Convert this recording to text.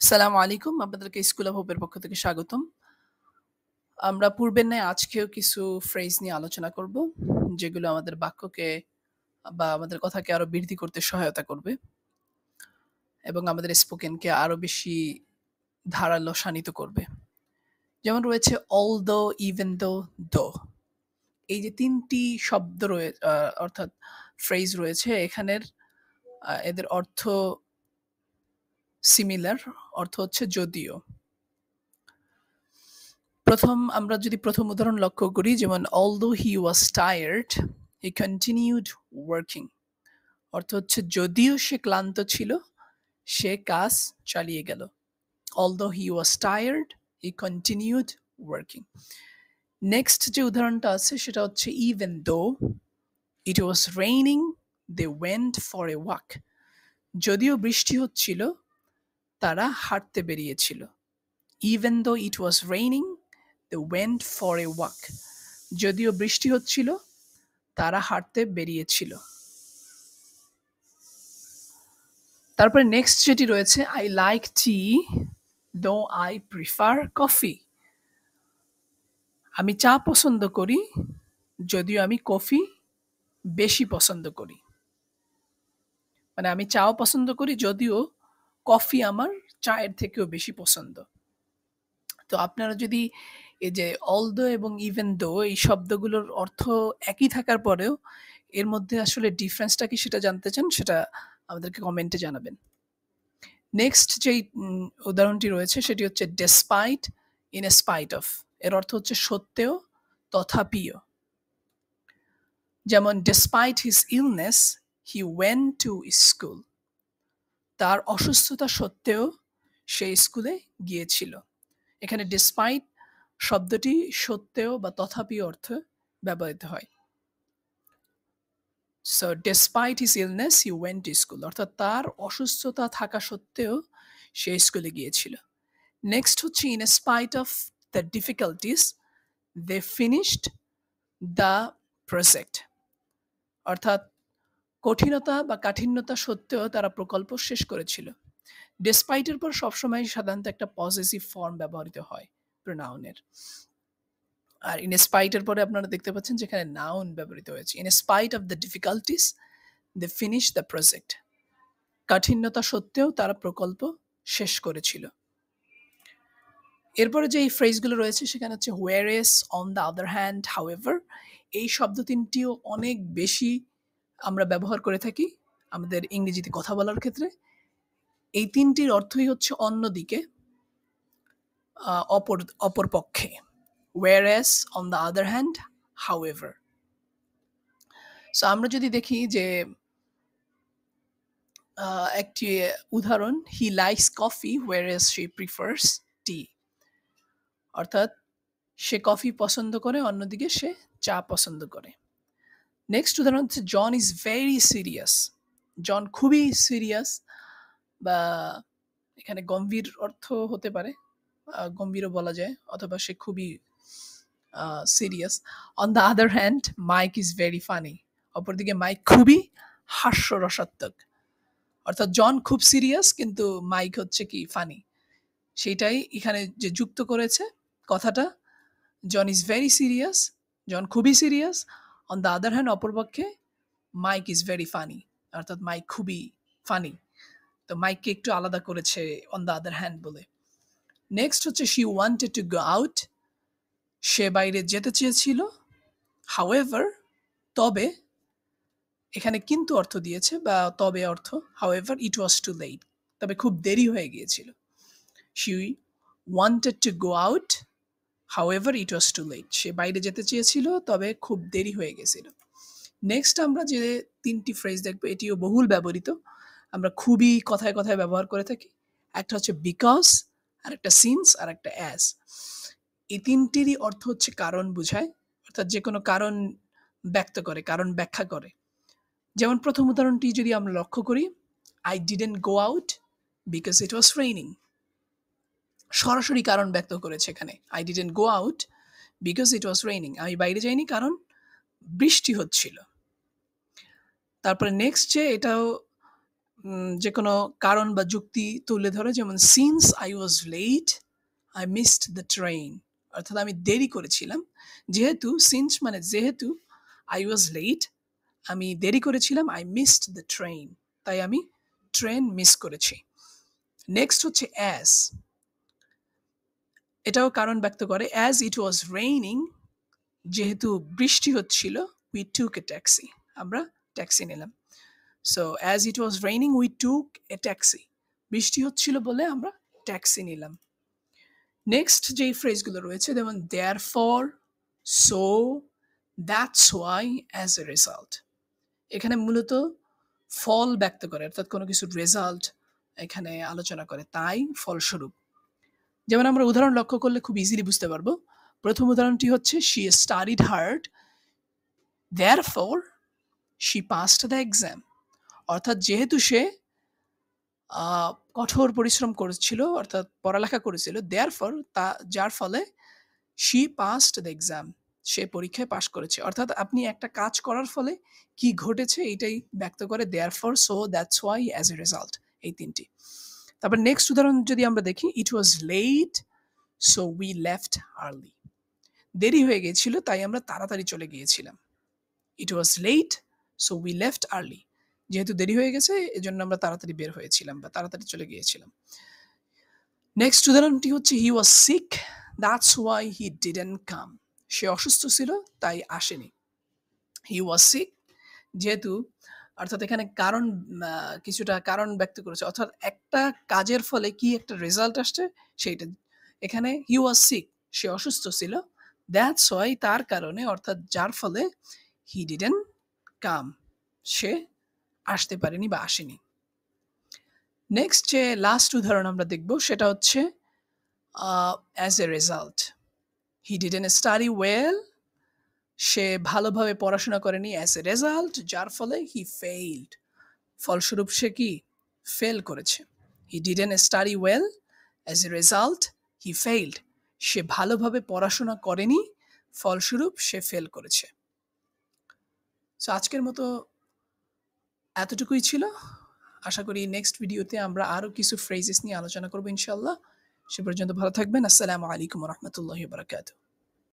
সালামু আলাইকুম। আপনাদেরকে স্কুল অফ হোপের পক্ষ থেকে স্বাগতম। আমরা পূর্বের ন্যায় আজকেও কিছু ফ্রেজ নিয়ে আলোচনা করব, যেগুলো আমাদের বাক্যকে বা আমাদের কথাকে আরো বৃদ্ধি করতে সহায়তা করবে এবং আমাদের স্পোকেনকে আরো বেশি ধারালো শানিত করবে। যেমন রয়েছে although, even though, though। এই যে ৩ টি শব্দ অর্থাৎ ফ্রেজ রয়েছে এখানের এদের অর্থ সিমিলার, অর্থ হচ্ছে যদিও। আমরা যদি ১ম উদাহরণ লক্ষ্য করি যেমন although he was tired, he continued working। অর্থ হচ্ছে যদিও সে ক্লান্ত ছিল, সে কাজ চালিয়ে গেল। Although he was tired, he continued working। Next যে উদাহরণটা আছে সেটা হচ্ছে even though it was raining, they went for a walk। যদিও বৃষ্টি হচ্ছিল, তারা হাঁটতে বেরিয়েছিল। Even though it was raining, they went for a walk। যদিও বৃষ্টি হচ্ছিল, তারা হাঁটতে বেরিয়েছিল। তারপরে নেক্সট যেটি রয়েছে I like tea though I prefer coffee। আমি চা পছন্দ করি, যদিও আমি কফি বেশি পছন্দ করি। মানে আমি চাও পছন্দ করি যদিও কফি আমার চায়ের থেকেও বেশি পছন্দ। তো আপনারা যদি এই যে although এবং even though এই শব্দগুলোর অর্থ একই থাকার পরেও এর মধ্যে আসলে ডিফারেন্সটা কি সেটা জানতে চান, সেটা আমাদেরকে কমেন্টে জানাবেন। নেক্সট যেই উদাহরণটি রয়েছে সেটি হচ্ছে despite, in spite of। এর অর্থ হচ্ছে সত্ত্বেও, তথাপিও। যেমন despite his illness, he went to school। তার অসুস্থতা সত্ত্বেও সে স্কুলে গিয়েছিল। এখানে despite শব্দটি সত্ত্বেও বা তথাপিও অর্থে ব্যবহৃত হয়। So despite his illness, he went to school। অর্থাৎ তার অসুস্থতা থাকা সত্ত্বেও সে স্কুলে গিয়েছিল। নেক্সট হচ্ছে in spite of the difficulties, they finished the project। অর্থাৎ কঠিনতা বা কাঠিন্যতা সত্ত্বেও তারা প্রকল্প শেষ করেছিল। despite এর পর সবসময় সাধারণত একটা পজেসিভ ফর্ম ব্যবহৃত হয় প্রোনাউনের। আর in spite এর পরে আপনারা দেখতে পাচ্ছেন যেখানে নাউন ব্যবহৃত হয়েছে। in spite of the difficulties, they finished the project। কাঠিন্যতা সত্ত্বেও তারা প্রকল্প শেষ করেছিল। এরপরে যে এই ফ্রেজগুলো রয়েছে সেখানে হচ্ছে whereas, on the other hand, however। এই শব্দ ৩ টিও অনেক বেশি আমরা ব্যবহার করে থাকি আমাদের ইংরেজিতে কথা বলার ক্ষেত্রে। এই ৩ টির অর্থই হচ্ছে অন্যদিকে, অপর পক্ষে। whereas, on the other hand, however। So আমরা যদি দেখি যে একটি উদাহরণ he likes coffee whereas she prefers tea। অর্থাৎ সে কফি পছন্দ করে, অন্যদিকে সে চা পছন্দ করে। নেক্সট উদাহরণ হচ্ছে জন ইজ ভেরি সিরিয়াস। জন খুবই সিরিয়াস বা এখানে গম্ভীর অর্থ হতে পারে, গম্ভীরও বলা যায়, অথবা সে খুবই serious. On the other hand, Mike is very funny. অপরদিকে মাইক খুবই হাস্যরসাত্মক। অর্থাৎ জন খুব সিরিয়াস কিন্তু মাইক হচ্ছে কি ফানি। সেইটাই এখানে যে যুক্ত করেছে কথাটা, John is very serious, John খুবই serious. On the other hand, অপরপক্ষে মাইক ইজ ভেরি ফানি, অর্থাৎ মাইক খুবই ফানি। তো মাইককে একটু আলাদা করেছে অন দ্য আদার হ্যান্ড বলে। নেক্সট হচ্ছে she wanted to go out. সে বাইরে যেতে চেয়েছিল। হাউএভার, তবে, এখানে কিন্তু অর্থ দিয়েছে বা তবে অর্থ। However it was too late, তবে খুব দেরি হয়ে গিয়েছিল। She wanted to go out, however it was too late. সে বাইরে যেতে চেয়েছিল, তবে খুব দেরি হয়ে গেছিল। নেক্সট আমরা যে ৩টি ফ্রেজ দেখব এটিও বহুল ব্যবহৃত। আমরা খুবই কথায় কথায় ব্যবহার করে থাকি। একটা হচ্ছে বিকজ, আরেকটা সিন্স, আরেকটা অ্যাজ। এই ৩টিরই অর্থ হচ্ছে কারণ বুঝায়, অর্থাৎ যেকোনো কারণ ব্যক্ত করে, কারণ ব্যাখ্যা করে। যেমন ১ম উদাহরণটি যদি আমরা লক্ষ্য করি, I didn't go out because it was raining। সরাসরি কারণ ব্যক্ত করেছে এখানে। I didn't go out because it was raining। আমি বাইরে যাইনি কারণ বৃষ্টি হচ্ছিল। তারপরে নেক্সট যে এটাও যেকোনো কারণ বা যুক্তি তুলে ধরে, যেমন since I was late I missed the train. অর্থাৎ আমি দেরি করেছিলাম। যেহেতু সিন্স মানে যেহেতু, আই ওয়াজ লেট আমি দেরি করেছিলাম, আই মিসড দ্য ট্রেন তাই আমি ট্রেন মিস করেছি। নেক্সট হচ্ছে অ্যাজ, এটাও কারণ ব্যক্ত করে। অ্যাজ ইট ওয়াজ রেইনিং, যেহেতু বৃষ্টি হচ্ছিল, উই টুক এ ট্যাক্সি, আমরা ট্যাক্সি নিলাম। So as it was raining we took a taxi, বৃষ্টি হচ্ছিল বলে আমরা ট্যাক্সি নিলাম। নেক্সট যেই ফ্রেজগুলো রয়েছে, যেমন therefore, so, that's why, as a result, এখানে মূলত ফল ব্যক্ত করে, অর্থাৎ কোনো কিছুর রেজাল্ট এখানে আলোচনা করে, তাই ফলস্বরূপ। যেমন আমরা উদাহরণ লক্ষ্য করলে খুব ইজিলি বুঝতে পারবো। প্রথম উদাহরণটি হচ্ছে she studied hard, therefore she passed the exam. অর্থাৎ যেহেতু সে কঠোর পরিশ্রম করেছিল, অর্থাৎ পড়ালেখা করেছিল, দেয়ারফর যার ফলে শি পাসড দ্য এক্সাম, সে পরীক্ষায় পাশ করেছে। অর্থাৎ আপনি একটা কাজ করার ফলে কি ঘটেছে এটাই ব্যক্ত করে therefore, so, that's why, as a result, এই তিনটি। তারপর নেক্সট উদাহরণ যদি আমরা দেখি, it was late so we left early, দেরি হয়ে গিয়েছিল তাই আমরা তাড়াতাড়ি চলে গিয়েছিলাম। It was late so we left early, যেহেতু দেরি হয়ে গেছে এজন্য আমরা তাড়াতাড়ি বের হয়েছিলাম বা তাড়াতাড়ি চলে গিয়েছিলাম। নেক্সট উদাহরণটি হচ্ছে he was sick that's why he didn't come, সে অসুস্থ ছিল তাই আসেনি। হি ওয়াজ সিক, যেহেতু, অর্থাৎ এখানে কারণ, কিছুটা কারণ ব্যক্ত করেছে, অর্থাৎ একটা কাজের ফলে কি একটা রেজাল্ট আসছে সেইটা। এখানে হি ওয়াজ সিক, সে অসুস্থ ছিল, দ্যাটস ওয়াই, তার কারণে, অর্থাৎ যার ফলে, হি ডিডন্ট কাম, সে আসতে পারেনি বা আসেনি। নেক্সট যে লাস্ট উদাহরণ আমরা দেখব সেটা হচ্ছে as a result, he didn't study well, সে ভালোভাবে পড়াশোনা করেনি, অ্যাজ এ রেজাল্ট, যার ফলে হি ফেইলড, ফলস্বরূপ সে কি ফেল করেছে। He didn't study well, as a result he failed, সে ভালোভাবে পড়াশোনা করেনি, ফলস্বরূপ সে ফেল করেছে। সো আজকের মতো এতটুকুই ছিল। আশা করি নেক্সট ভিডিওতে আমরা আরও কিছু ফ্রেজেস নিয়ে আলোচনা করবো ইনশাল্লাহ। সে পর্যন্ত ভালো থাকবেন। আসসালামু আলাইকুম রহমতুল্লাহ বারকাত।